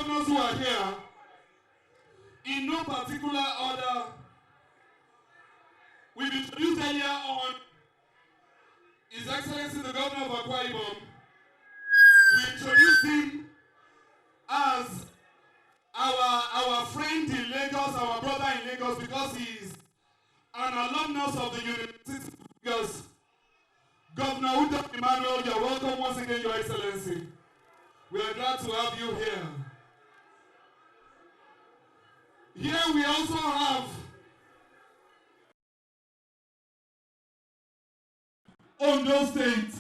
governors who are here, in no particular order, we've introduced earlier on His Excellency the Governor of Akwa Ibom. We introduced him as our friend in Lagos, our brother in Lagos, because he is an alumnus of the University of Lagos. Governor Udo Emmanuel, you're welcome once again, Your Excellency. We are glad to have you here. Here we also have Ondo State.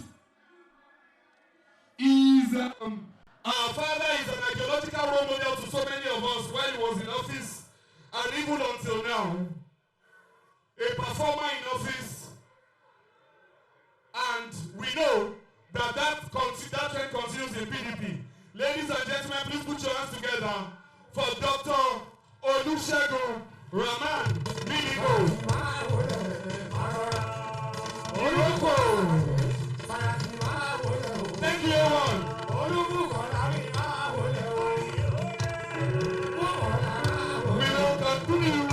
Our father is an archaeological role model to so many of us while he was in office and even until now. A performer in office, and we know that trend continues in PDP. Ladies and gentlemen, please put your hands together for Dr. Olusegun Rahman Minigo. Thank you, everyone. We will continue.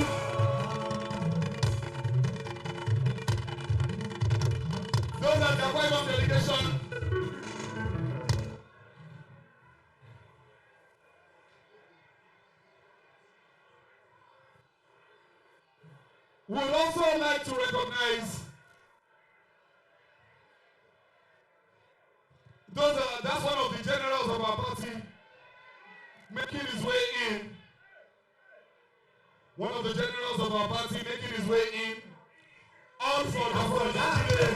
Those are the Akwa Ibom delegation. We would also like to recognize that's one of the generals of our party making his way in. One of the generals of our party making his way in. All for Dr. Olajide.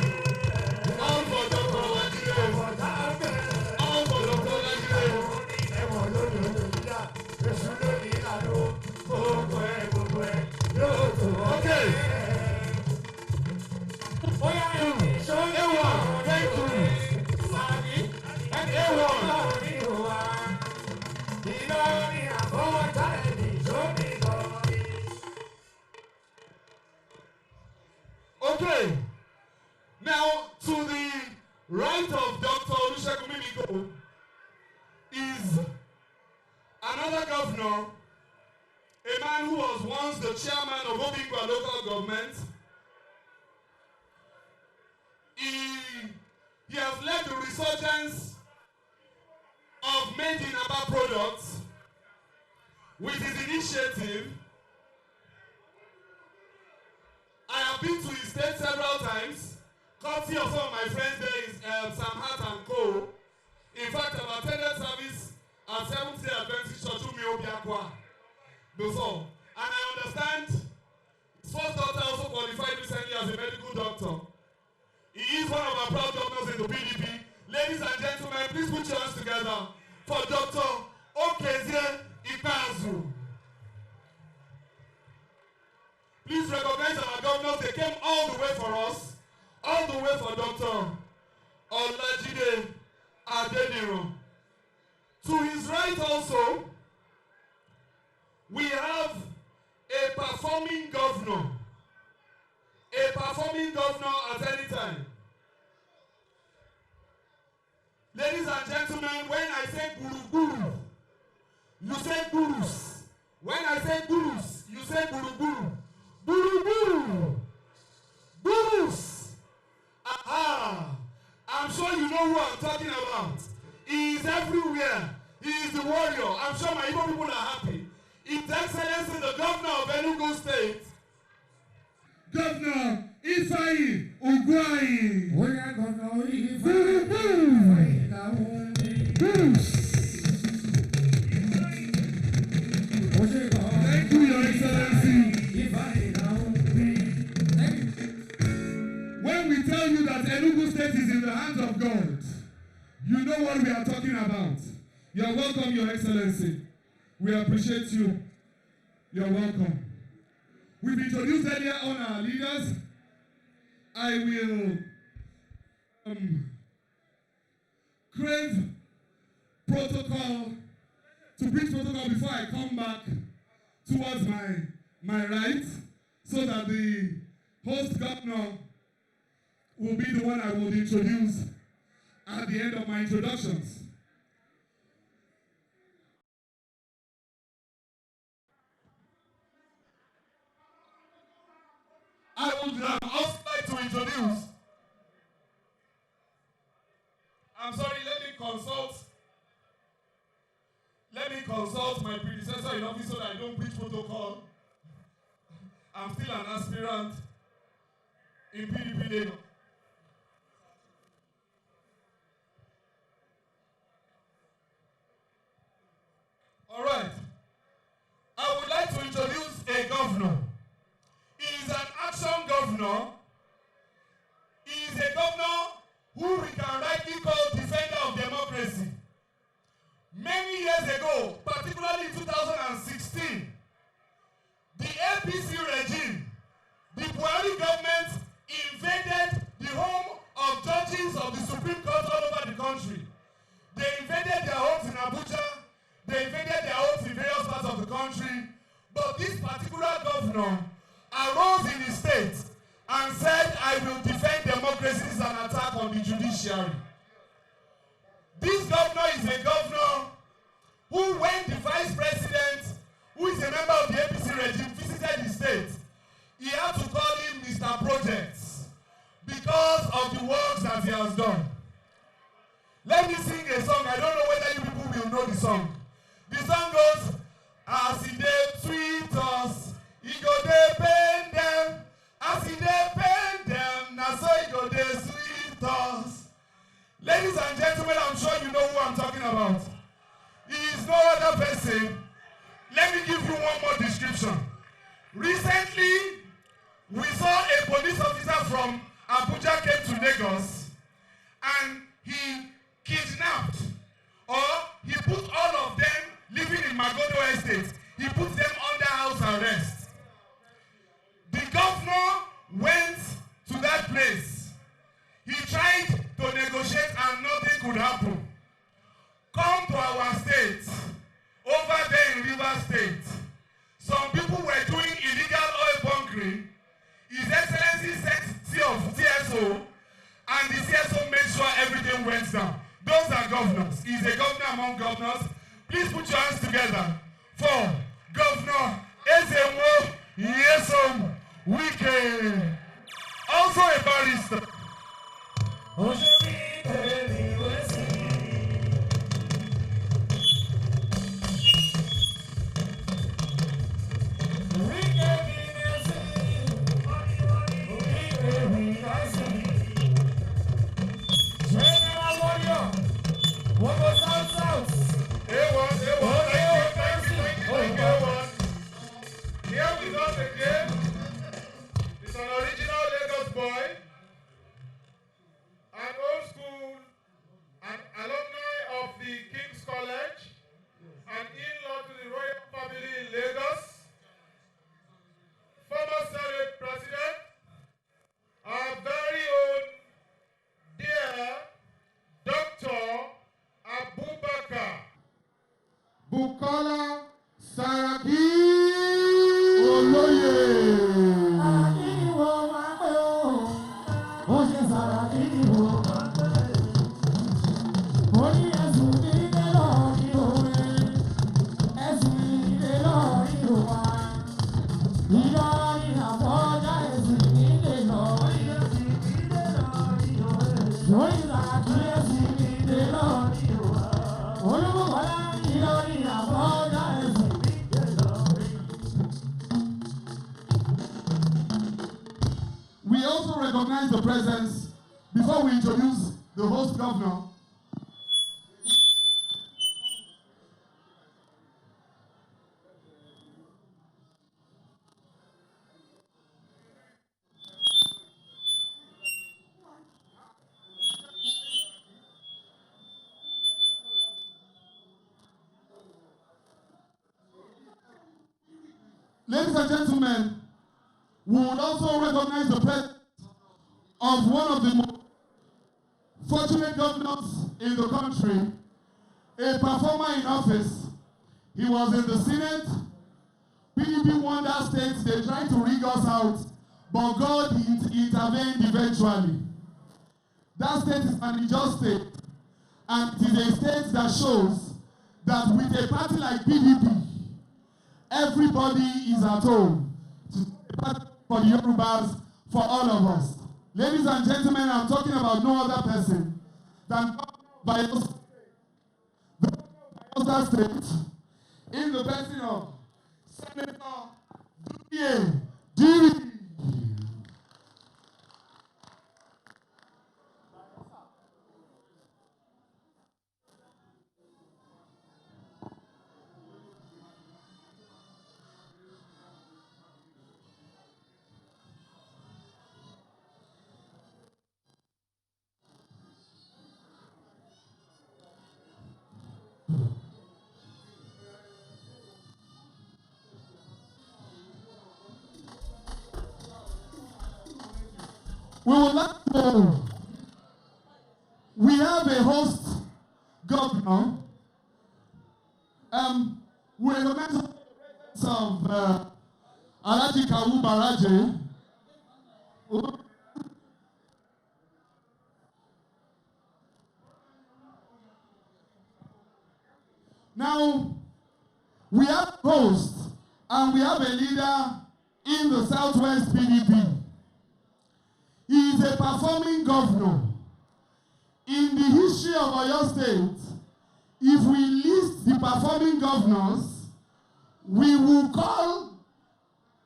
All for Dr. Olajide. All for Dr. Olajide. Okay. A1, thank you. Okay, now to the right of Dr. Olusegun Minigo is another governor, a man who was once the chairman of Obingwa local government. He has led the resurgence of made in Aba products with his initiative. I have been to his state several times, courtesy of some of my friends there is Sam Hart and Co. In fact, I've attended service at Seventh-day Adventist Church Umeobiakwa before. And I understand his first daughter also qualified recently as a medical doctor. He is one of our proud governors in the PDP. Ladies and gentlemen, please put your hands together for Dr. Okezie Ikpeazu. Please recognize our governors. They came all the way for us, all the way for Dr. Olajide Adediran. To his right also, we have a performing governor. A performing governor at any time. Ladies and gentlemen, when I say guru guru, you say gurus. When I say gurus, you say guru guru. Guru guru. Gurus. Aha. I'm sure you know who I'm talking about. He is everywhere. He is the warrior. I'm sure my Igbo people are happy. His Excellency the Governor of Enugu State, Governor Ifeanyi Ugwuanyi. Thank you, Your Excellency. When we tell you that Enugu State is in the hands of God, you know what we are talking about. You're welcome, Your Excellency. We appreciate you. You're welcome. We've introduced earlier on our leaders. I will crave protocol, to preach protocol before I come back towards my right, so that the host governor will be the one I will introduce at the end of my introductions. I would also like to introduce. I'm sorry, let me consult my predecessor in office so that I don't breach protocol. I'm still an aspirant in PDP Lagos. All right. I would like to introduce a governor. He is an action governor. He is a governor who we can rightly call defender of democracy. Many years ago, particularly in 2016, the APC regime, the Buhari government invaded the home of judges of the Supreme Court all over the country. They invaded their homes in Abuja, they invaded their homes in various parts of the country, but this particular governor arose in the state and said, I will defend democracy. This is an attack on the judiciary. This governor is a governor who, when the vice president, who is a member of the APC regime, visited the state, he had to call him Mr. Projects because of the works that he has done. Let me sing a song. I don't know whether you people will know the song. The song goes, as he dey sweet us, he go dey pain them. As he dey pain them, na so he go dey sweet us. Ladies and gentlemen, I'm sure you know who I'm talking about. He is no other person. Let me give you one more description. Recently, we saw a police officer from Abuja came to Lagos and he kidnapped, or he put all of them living in Magodo Estate. He put them under house arrest. The governor went to that place. He tried to negotiate and nothing could happen. Come to our state, over there in River State. Some people were doing illegal oil bunkering. His Excellency sent TSO, and the TSO made sure everything went down. Those are governors. He's a governor among governors. Please put your hands together for Governor Ezemo Nyesom Wike. Also a barrister. We also recognize the presence, before we introduce the host governor, ladies and gentlemen, we would also recognize the presence of one of the most fortunate governors in the country, a performer in office. He was in the Senate. PDP won that state. They tried to rig us out, but God intervened eventually. That state is an unjust state, and it is a state that shows that with a party like PDP, everybody is at home. For the Yorubas for all of us. Ladies and gentlemen, I'm talking about no other person than Bayelsa State in the person of Senator Diri. We would like to, we have a host governor. We recognize the presence of Alhaji Kawu Baraje. Now, we have a host and we have a leader in the Southwest PDP. He is a performing governor. In the history of Oyo State, if we list the performing governors, we will call,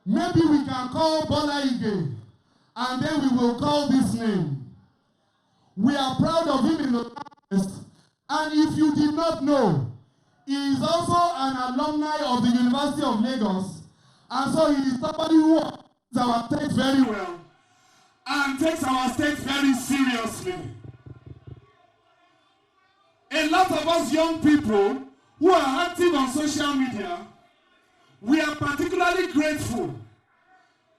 maybe we can call Bola Ige, and then we will call this name. We are proud of him in the past, and if you did not know, he is also an alumni of the University of Lagos, and so he is somebody who knows our state very well and takes our state very seriously. A lot of us young people who are active on social media, we are particularly grateful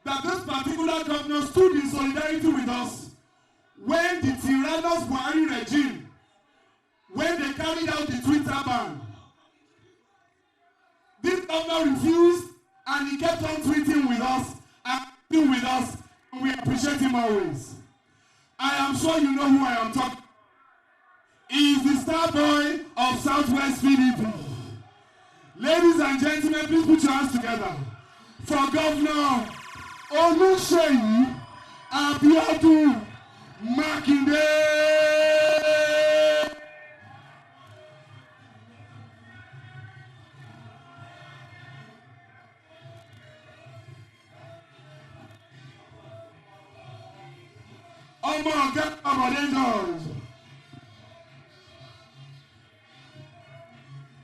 that this particular governor stood in solidarity with us when the tyrannous Buhari regime, when they carried out the Twitter ban. This governor refused and he kept on tweeting with us and tweeting with us. We appreciate him always. I am sure you know who I am talking. He is the star boy of Southwest PDP. Ladies and gentlemen, please put your hands together for Governor Oluseyi Abiodun Makinde.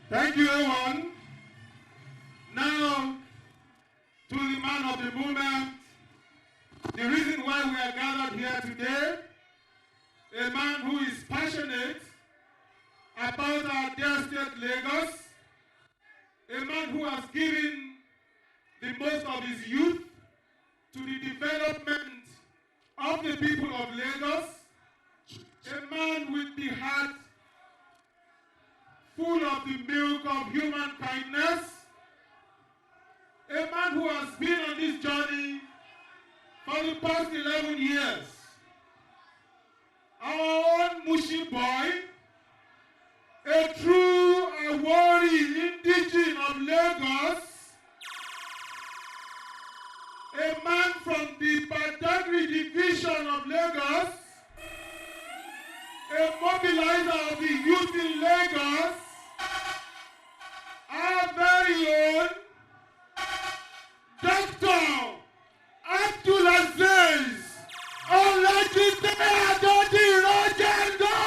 Thank you, everyone. Now, to the man of the moment, the reason why we are gathered here today, a man who is passionate about our dear state Lagos, a man who has given the most of his youth to the development of the people of Lagos, a man with the heart full of the milk of human kindness, a man who has been on this journey for the past 11 years. Our own Mushi boy, a true Awori indigene of Lagos, a man from the Badagry division of Lagos, a mobilizer of the youth in Lagos, our very own Dr. Abdul-Azeez Olajide Adediran Jandor!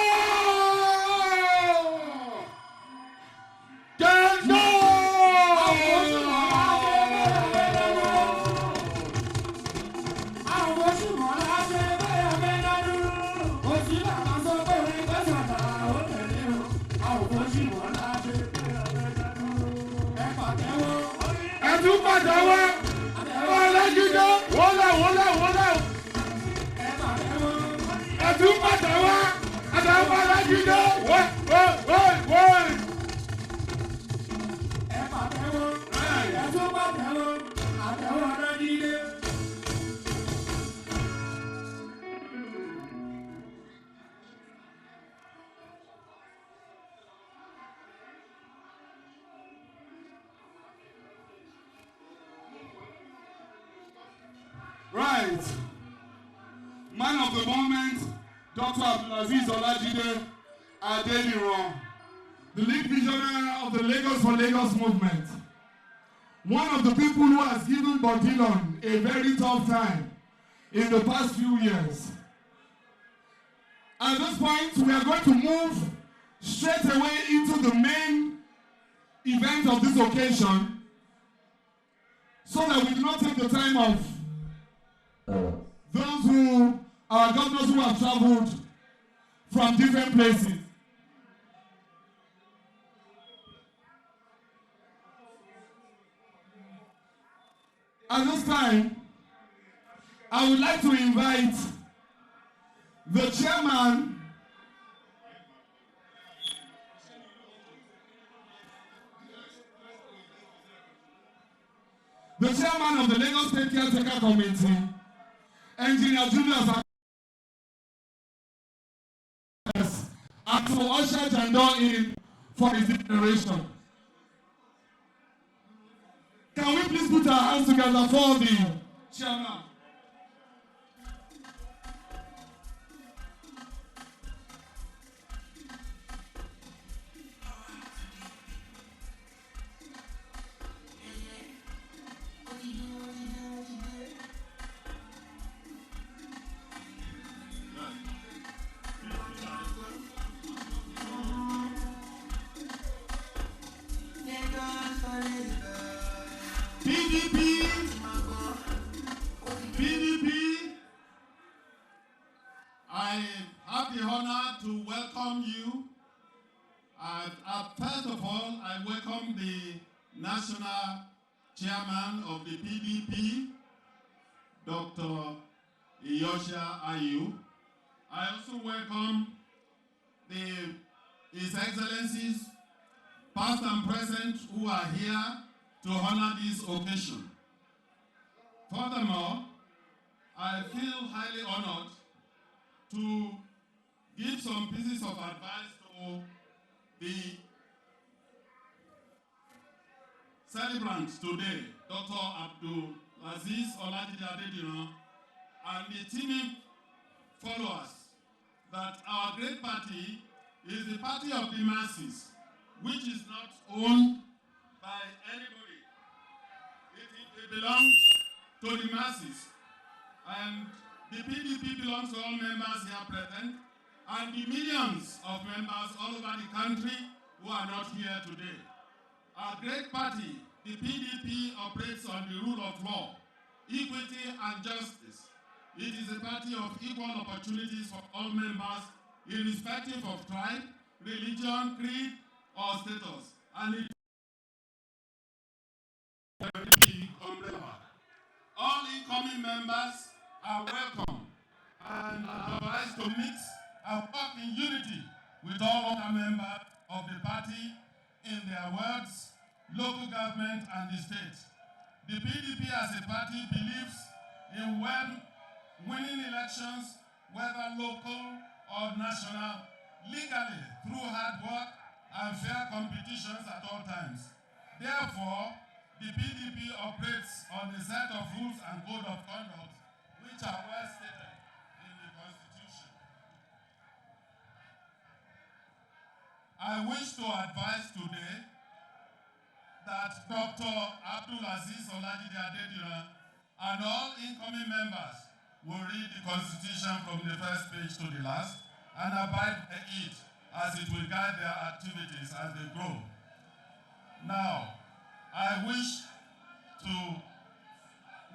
Right. of the moment, Dr. Abdul-Azeez Olajide Adediran, the lead visionary of the Lagos4Lagos movement. One of the people who has given Bodilon a very tough time in the past few years. At this point, we are going to move straight away into the main event of this occasion so that we do not take the time of those who are governors who have traveled from different places. At this time, I would like to invite the chairman of the Lagos State Caretaker Committee, Engineer Julius, and to usher Jandor in for his declaration. Can we please put our hands together for the chairman? PDP, I have the honor to welcome you. First of all, I welcome the national chairman of the PDP, Dr. Iyosha Ayu. I also welcome His Excellencies, past and present, who are here to honor this occasion. Furthermore, I feel highly honored to give some pieces of advice to the celebrants today, Dr. Abdul-Azeez Olajide Adediran, and the teaming followers, that our great party is the party of the masses, which is not owned by anybody. It belongs to the masses. And the PDP belongs to all members here present, and the millions of members all over the country who are not here today. Our great party, the PDP, operates on the rule of law, equity and justice. It is a party of equal opportunities for all members, irrespective of tribe, religion, creed, or status. And it all incoming members are welcome and advised to mix and work in unity with all other members of the party in their wards, local government, and the state. The PDP as a party believes in winning elections, whether local or national, legally through hard work and fair competitions at all times. Therefore, the PDP operates on a set of rules and code of conduct which are well stated in the Constitution. I wish to advise today that Dr. Abdul-Azeez Olajide Adediran and all incoming members will read the Constitution from the first page to the last and abide by it as it will guide their activities as they grow. Now, I wish to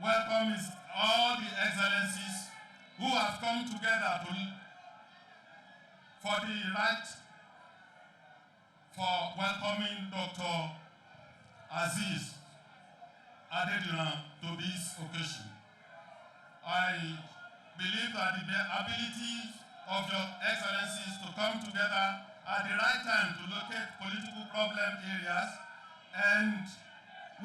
welcome all the excellencies who have come together for welcoming Dr. Azeez Adediran to this occasion. I believe that the ability of your excellencies to come together at the right time to locate political problem areas and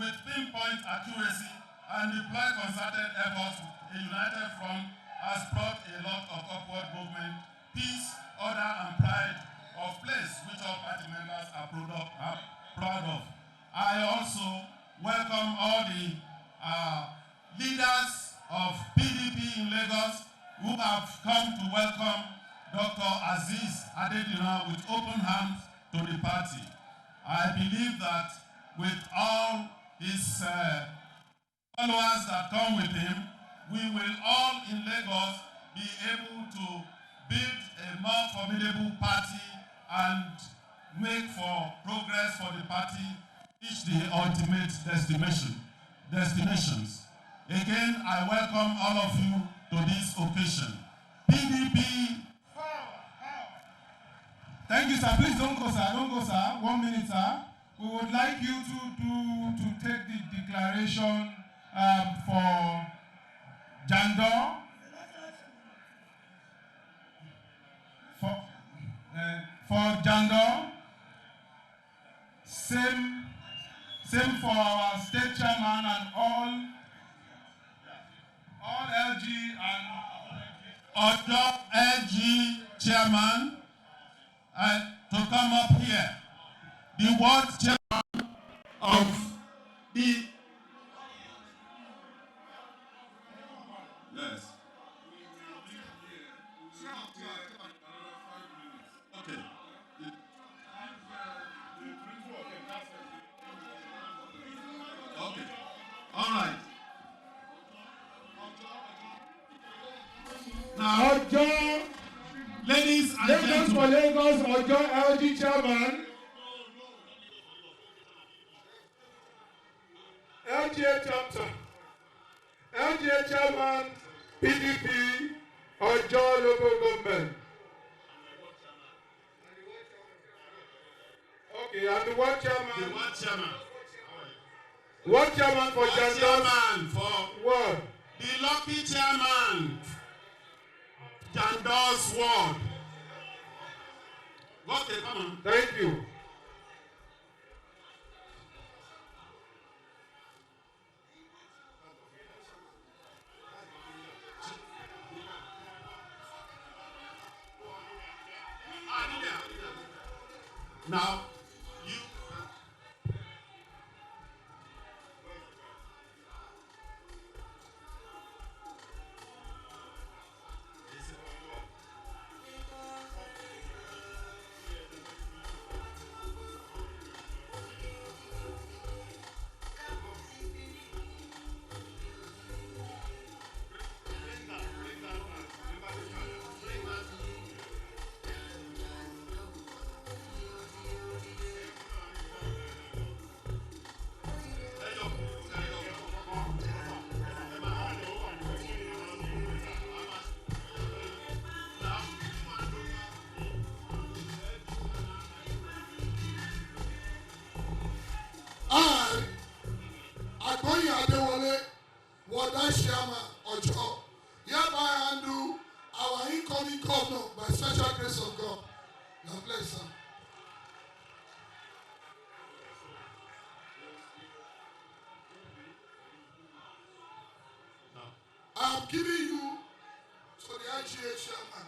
with pinpoint accuracy and deploy concerted efforts, a united front has brought a lot of upward movement, peace, order, and pride of place, which all party members are proud of. I also welcome all the leaders of PDP in Lagos who have come to welcome Dr. Aziz Adediran with open hands to the party. I believe that with all his followers that come with him, we will all in Lagos be able to build a more formidable party and make for progress for the party, reach the ultimate destinations. Again, I welcome all of you to this occasion. PDP. Thank you, sir. Please don't go, sir. Don't go, sir. 1 minute, sir. We would like you to take the declaration for Jandor. For Jandor. Same for our state chairman and all LG and other LG chairman to come up here. The ward chairman of the yes. Okay. Okay. All right. Now, Ojo, ladies and gentlemen, Lagos4Lagos, Ojo LG chairman, LGA chapter, LGA chairman, PDP, Ojo local government. Okay, and the ward chairman. Ward chairman for Jandor. Chairman for Ward. the lucky chairman, Jandor's ward. Okay, come on. Thank you. Now, you. Chairman Ojo, hereby handle our incoming governor by special grace of God. God bless, sir. I am giving you to the IGA chairman.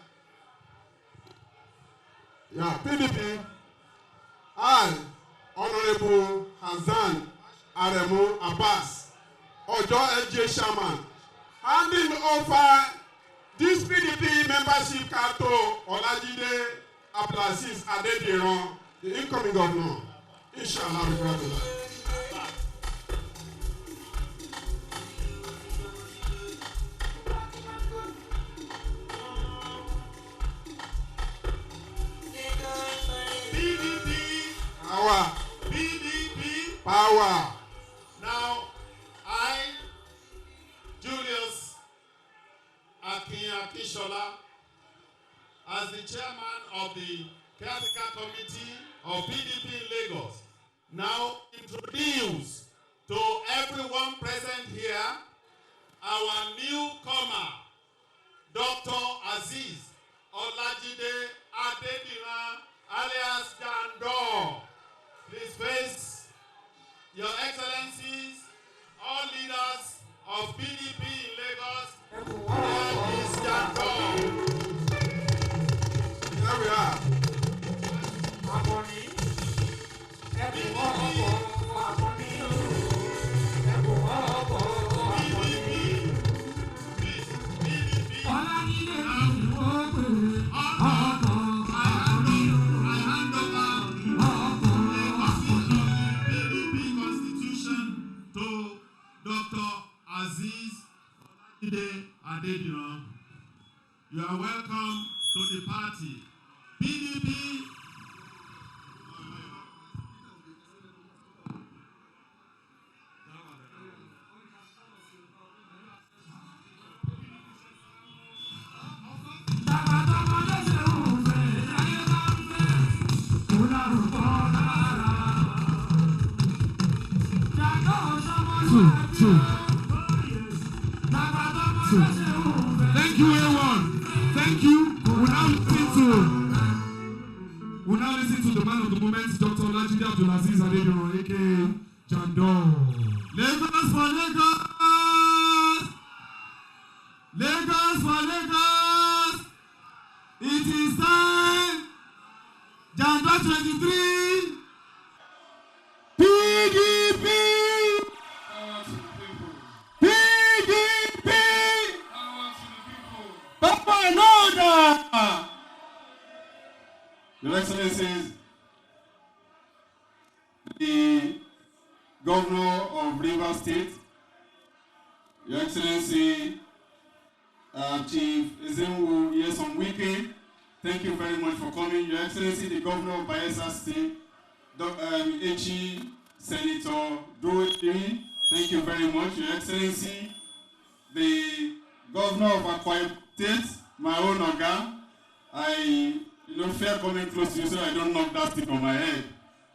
Yeah, PDP. I, Honorable Hassan Aremu Abbas, Ojo LGA chairman, handing over this PDP membership card to Olajide Abdul-Azeez Adediran, the incoming governor. Inshallah, we grant it. Power. PDP. Power. Now, I, Julius Akinshola, as the chairman of the Caretaker Committee of PDP in Lagos, now introduce to everyone present here our newcomer, Dr. Aziz Olajide Adediran, alias Jandor. Please face Your Excellencies, all leaders of PDP in Lagos. Here is Jandor. Here we are. PDP. Olajide Adediran. You are welcome to the party. PDP. Thank you, everyone. Thank you. We'll now listen to the man of the moment, Dr. Olajide Abdul-Azeez Adediran, aka Jandor. Lagos4Lagos! Lagos4Lagos! It is time! Jandor 23! PDP! PDP! Papa and order! Your Excellencies, the Governor of Rivers State, Your Excellency, Chief Ezenwu Yesomwike, thank you very much for coming. Your Excellency, the Governor of Bayelsa State, Echi Senator Doe, thank you very much. Your Excellency, the Governor of Akwa State, my own Oga, I fear coming close to you so I don't knock that stick on my head.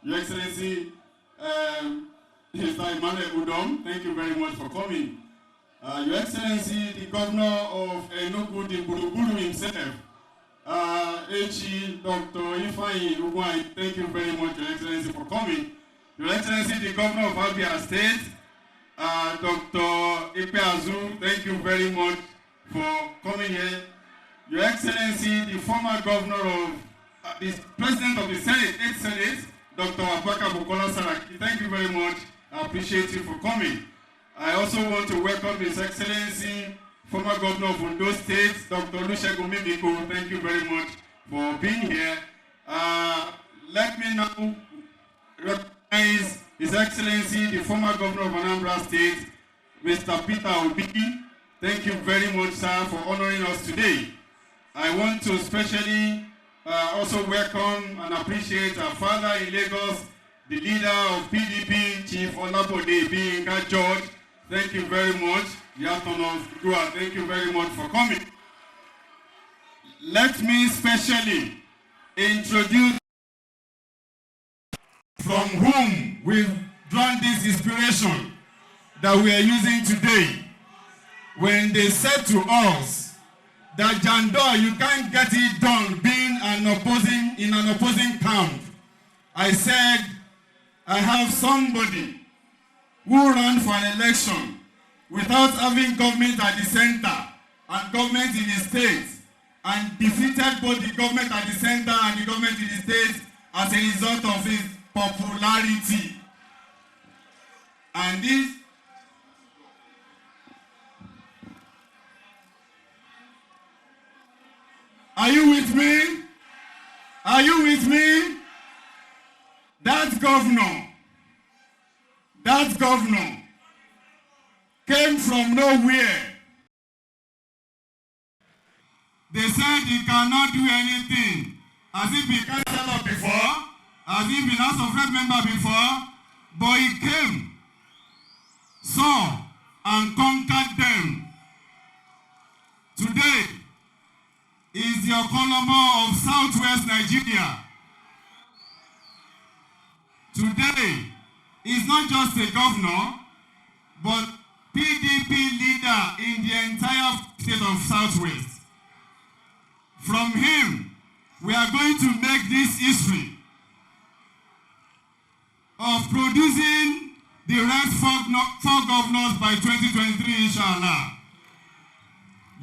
Your Excellency, Mr. Emmanuel Udom, thank you very much for coming. Your Excellency, the Governor of Enugu, the Bulubulu himself, H.E. Dr. Ifeanyi Ugwuanyi, thank you very much, Your Excellency, for coming. Your Excellency, the Governor of Abia State, Dr. Ikpeazu, thank you very much for coming here. Your Excellency, the former Governor of the President of the Senate, 8th Senate, Dr. Abubakar Bukola Saraki, thank you very much. I appreciate you for coming. I also want to welcome His Excellency, former Governor of Ondo State, Dr. Olusegun Mimiko. Thank you very much for being here. Let me now recognize His Excellency, the former Governor of Anambra State, Mr. Peter Obi. Thank you very much, sir, for honoring us today. I want to especially also welcome and appreciate our father in Lagos, the leader of PDP, Chief Olabode Biyinka George. Thank you very much. Thank you very much for coming. Let me specially introduce from whom we've drawn this inspiration that we are using today. When they said to us that Jandor, you can't get it done being in an opposing camp, I said, I have somebody who ran for an election without having government at the center and government in the state, and defeated both the government at the center and the government in the state as a result of his popularity. And this are you with me? Are you with me? That governor came from nowhere. They said he cannot do anything, as if he can't stand up before, as if he House of Rep member before, but he came, saw, and conquered them. Today is the Okolomọ of Southwest Nigeria. Today is not just a governor, but PDP leader in the entire state of Southwest. From him, we are going to make this history of producing the right four governors by 2023, inshallah.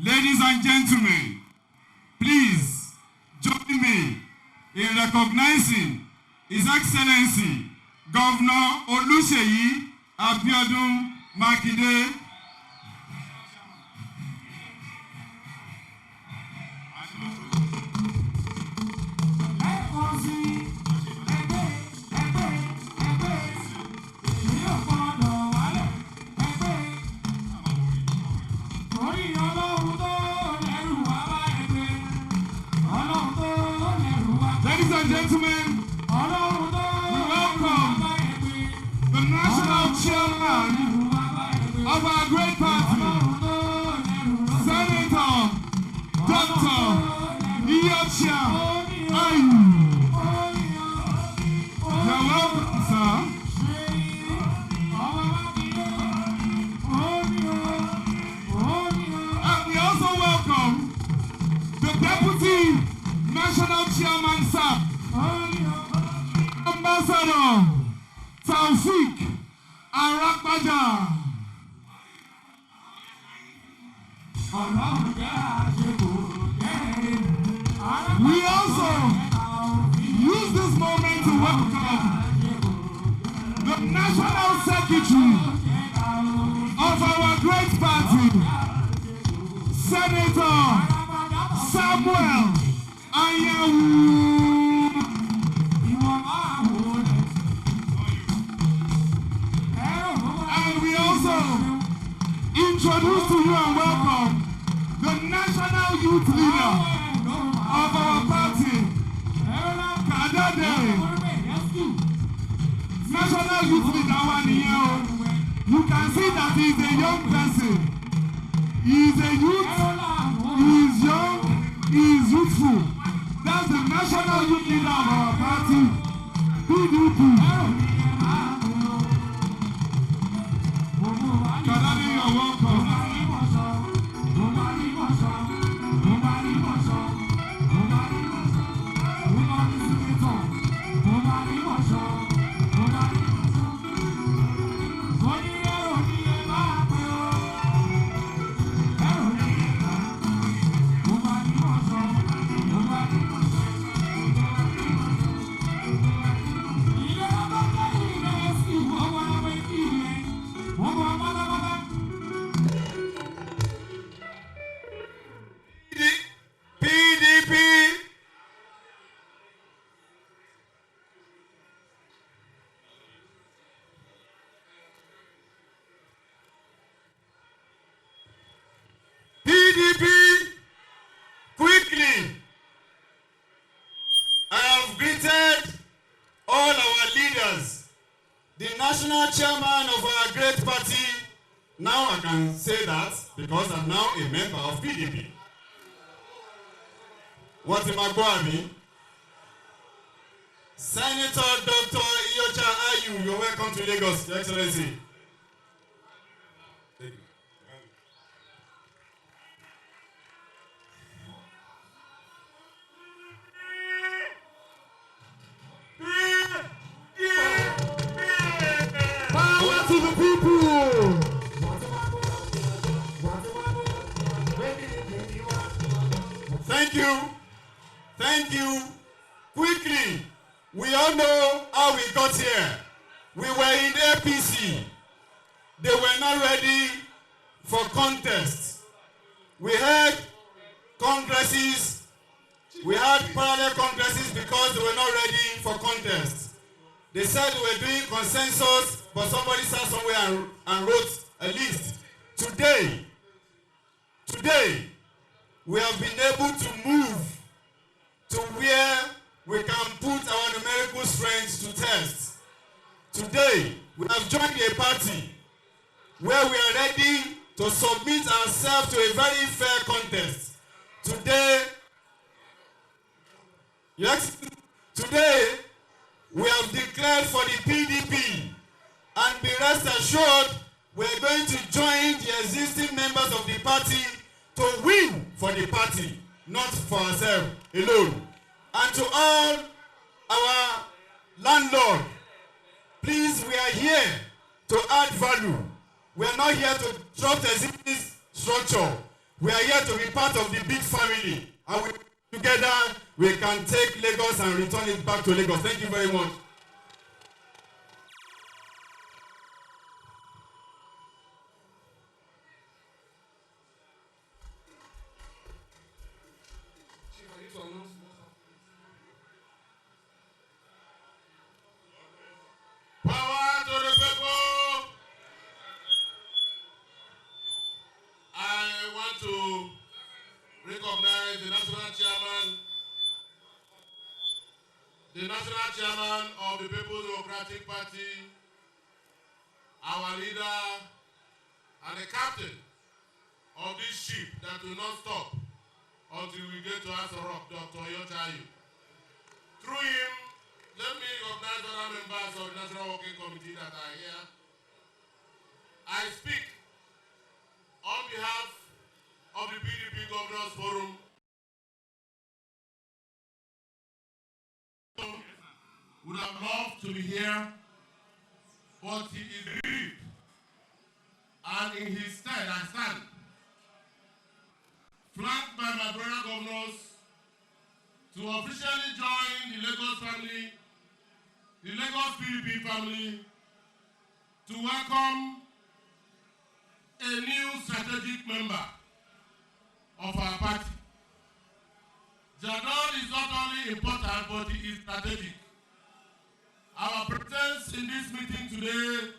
Ladies and gentlemen, please join me in recognizing His Excellency Governor Oluseyi Abiodun Makinde. Sorry. chairman of our great party, Senator Dr. Iyocha Ayu. You're welcome, sir. And we also welcome the Deputy National Chairman, sir, Ambassador Taufik Arakbaja. We also use this moment to welcome the National Secretary of our great party, Senator Samuel Ayawu. And we also introduce to you and welcome the National Youth Leader of our party, Kadade. National Youth Leader you can see that he is a young person. He is a youth, he is young, he is youthful. That's the National Youth Leader of our party, PDP. Kadade, you're welcome. PDP, quickly, I have greeted all our leaders, the national chairman of our great party. Now I can say that because I'm now a member of PDP. What am I going? Senator Dr. Iyocha Ayu, you're welcome to Lagos, Your Excellency. Thank you. Power to the people! Thank you. Thank you. Quickly, we all know how we got here. We were in APC. They were not ready for contest. We had congresses. We had parallel congresses because they were not ready for contest. They said we were doing consensus, but somebody sat somewhere and wrote a list. Today, we have been able to move to where we can put our numerical strength to test. Today, we have joined a party where we are ready to submit ourselves to a very fair contest. Today, we have declared for the PDP, and be rest assured we are going to join the existing members of the party to win for the party, not for ourselves alone. And to all our landlords, please, we are here to add value. We are not here to disrupt the existing structure. We are here to be part of the big family. And together, we can take Lagos and return it back to Lagos. Thank you very much. Power to the people. I want to recognize the national chairman of the People's Democratic Party, our leader and the captain of this ship that will not stop until we get to Aso Rock, Dr. Yochayu. Through him, let me recognize other members of the National Working Committee that are here. I speak on behalf of the PDP Governors Forum. Would have loved to be here, but he is bereaved. And in his stead, I stand, flanked by my brother governors, to officially join the Lagos family, the Lagos PDP family, to welcome a new strategic member of our party. Jandor is not only important, but he is strategic. Our presence in this meeting today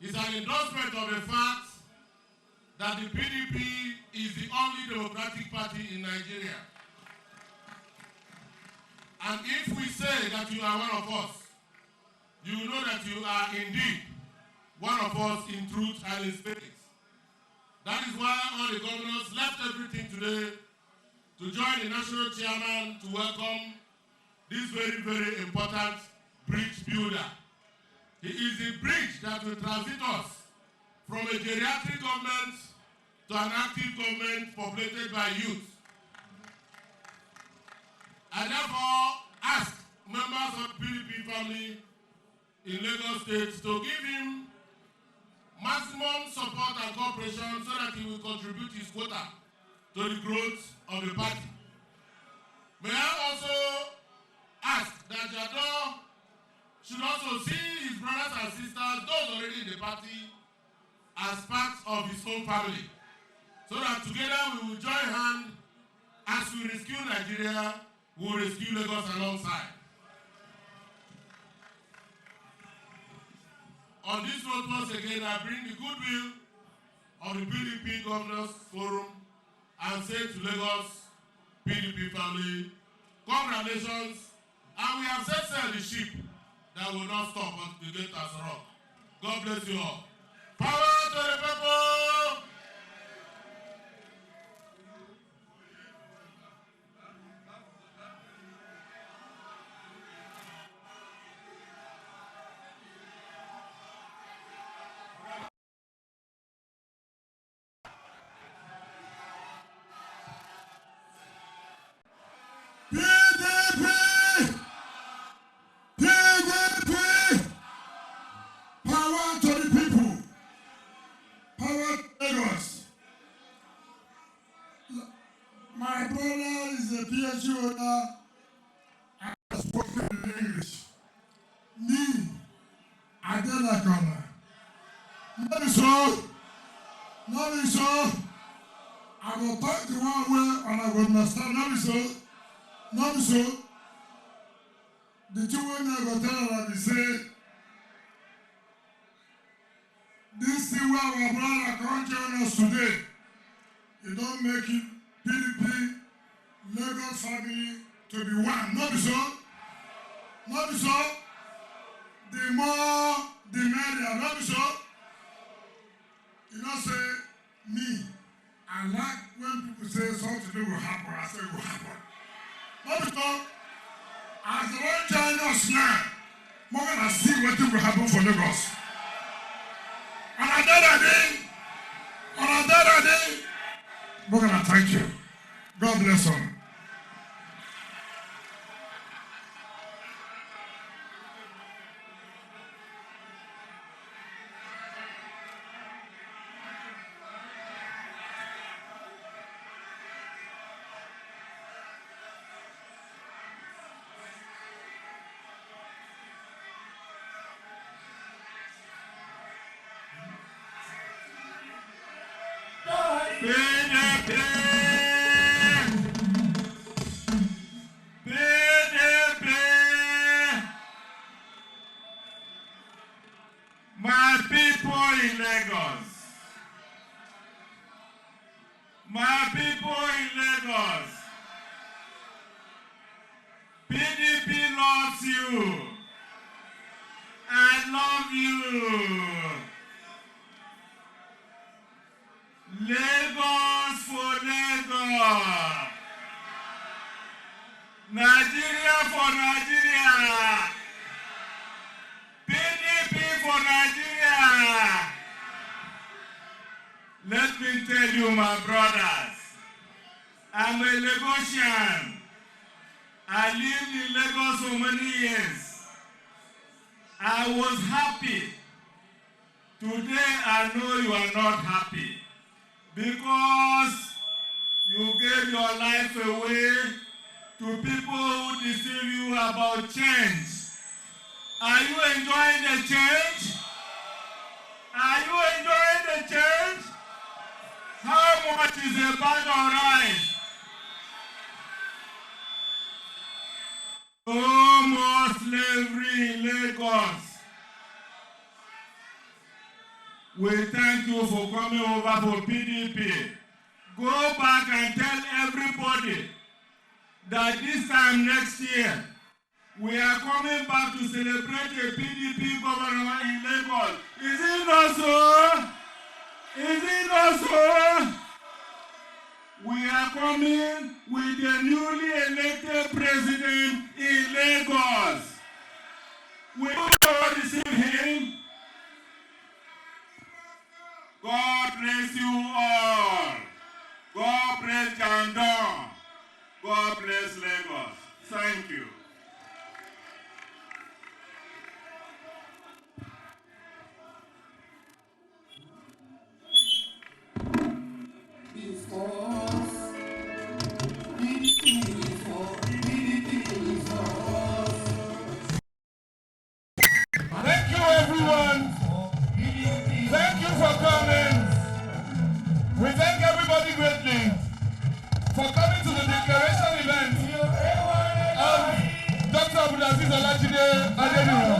is an endorsement of the fact that the PDP is the only democratic party in Nigeria. And if we say that you are one of us, you know that you are indeed one of us in truth and in spirit. That is why all the governors left everything today to join the national chairman to welcome this very, very important bridge builder. He is the bridge that will transit us from a geriatric government to an active government populated by youth. I therefore ask members of the PDP family in Lagos State to give him maximum support and cooperation so that he will contribute his quota to the growth of the party. May I also ask that Jandor should also see his brothers and sisters, those already in the party, as part of his own family, so that together we will join hands as we rescue Nigeria, we will rescue Lagos alongside. On this note, once again, I bring the goodwill of the PDP Governors Forum and say to Lagos PDP family, congratulations, and we have set sail the ship that will not stop until we get to Aso Rock. God bless you all. Power to the people! PDP! PDP! Power to the people! Power to Lagos! My brother is a PhD holder and has spoken in English. Me, Adediran. Not so. Not so. I will talk the one way and I will understand. Not so. Not so. The two women I will tell her they say, this thing where our brother can't join us today, you don't make it PDP, Lagos family to be one. Not so. Not so. The more, the merrier. Not so. You know, say, me, I like when people say something will happen, I say it will happen. Not so. As the one join us now, we're going to see what will happen for Lagos. On another day, we're going to thank you. God bless you. PDP! PDP! My people in Lagos. My people in Lagos. PDP loves you. I love you. Lagos4Lagos. Nigeria for Nigeria. PDP for Nigeria. Let me tell you, my brothers, I'm a Lagosian. I lived in Lagos for many years. I was happy. Today I know you are not happy because you gave your life away to people who deceive you about change. Are you enjoying the change? Are you enjoying the change? How much is a bag of rice? No more slavery in Lagos. We thank you for coming over for PDP. Go back and tell everybody that this time next year, we are coming back to celebrate a PDP governor in Lagos. Is it not so? Is it not so? We are coming with the newly elected president in Lagos. We will receive him. God bless you all. God bless Jandor. God bless Lagos. Thank you. Thank you, everyone. Thank you for coming. We thank everybody greatly for coming to the declaration event of Dr. Abdul-Azeez Olajide Adediran.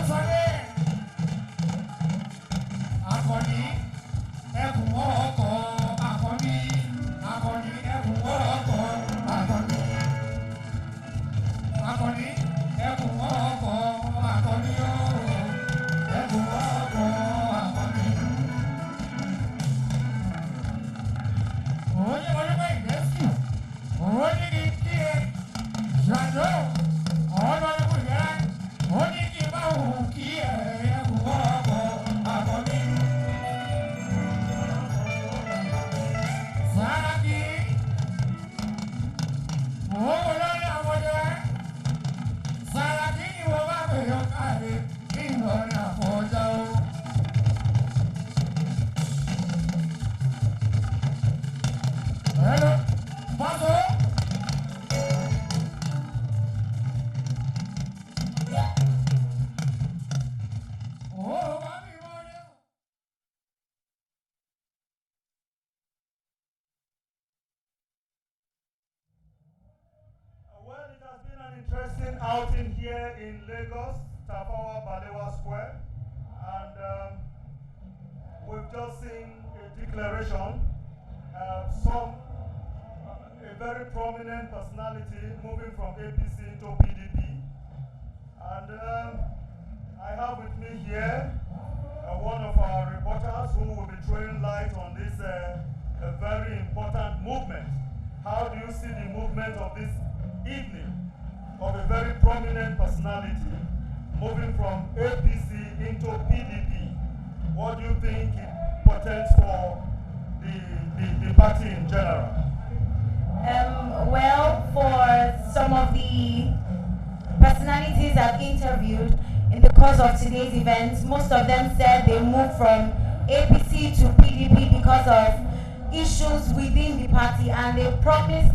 Interesting outing here in Lagos, Tafawa Balewa Square, and we've just seen a declaration, a very prominent personality moving from APC into PDP, and I have with me here one of our reporters who will be throwing light on this a very important movement. How do you see the movement of this evening? Of a very prominent personality moving from APC into PDP. What do you think it portends for the party in general? Well, for some of the personalities I've interviewed in the course of today's event, most of them said they moved from APC to PDP because of issues within the party, and they promised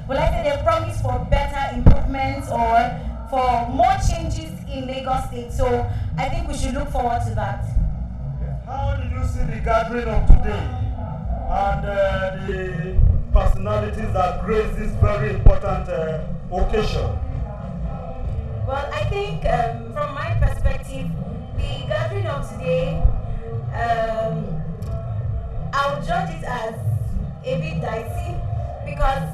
they promise for better improvements or for more changes in Lagos State. So I think we should look forward to that. How did you see the gathering of today and the personalities that grace this very important occasion? Well, I think from my perspective, the gathering of today, I would judge it as a bit dicey because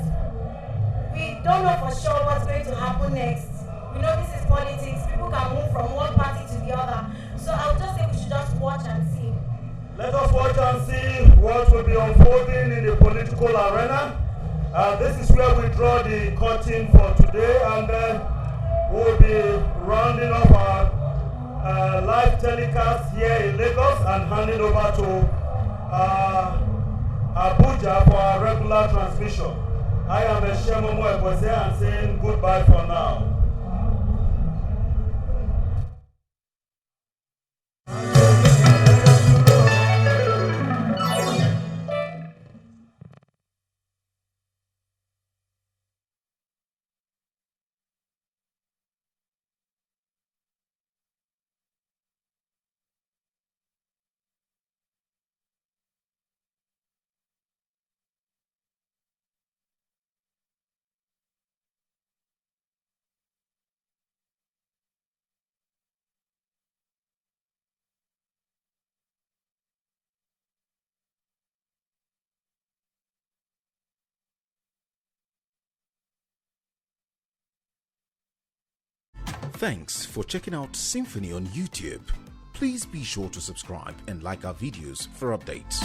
we don't know for sure what's going to happen next. We know this is politics. People can move from one party to the other. So I would just say we should just watch and see. Let us watch and see what will be unfolding in the political arena. This is where we draw the curtain for today, and then we'll be rounding up our live telecast here in Lagos and handing over to Abuja for our regular transmission. I am Eshemomo Ekwese and saying goodbye for now. Thanks for checking out SYMFONI on YouTube. Please be sure to subscribe and like our videos for updates.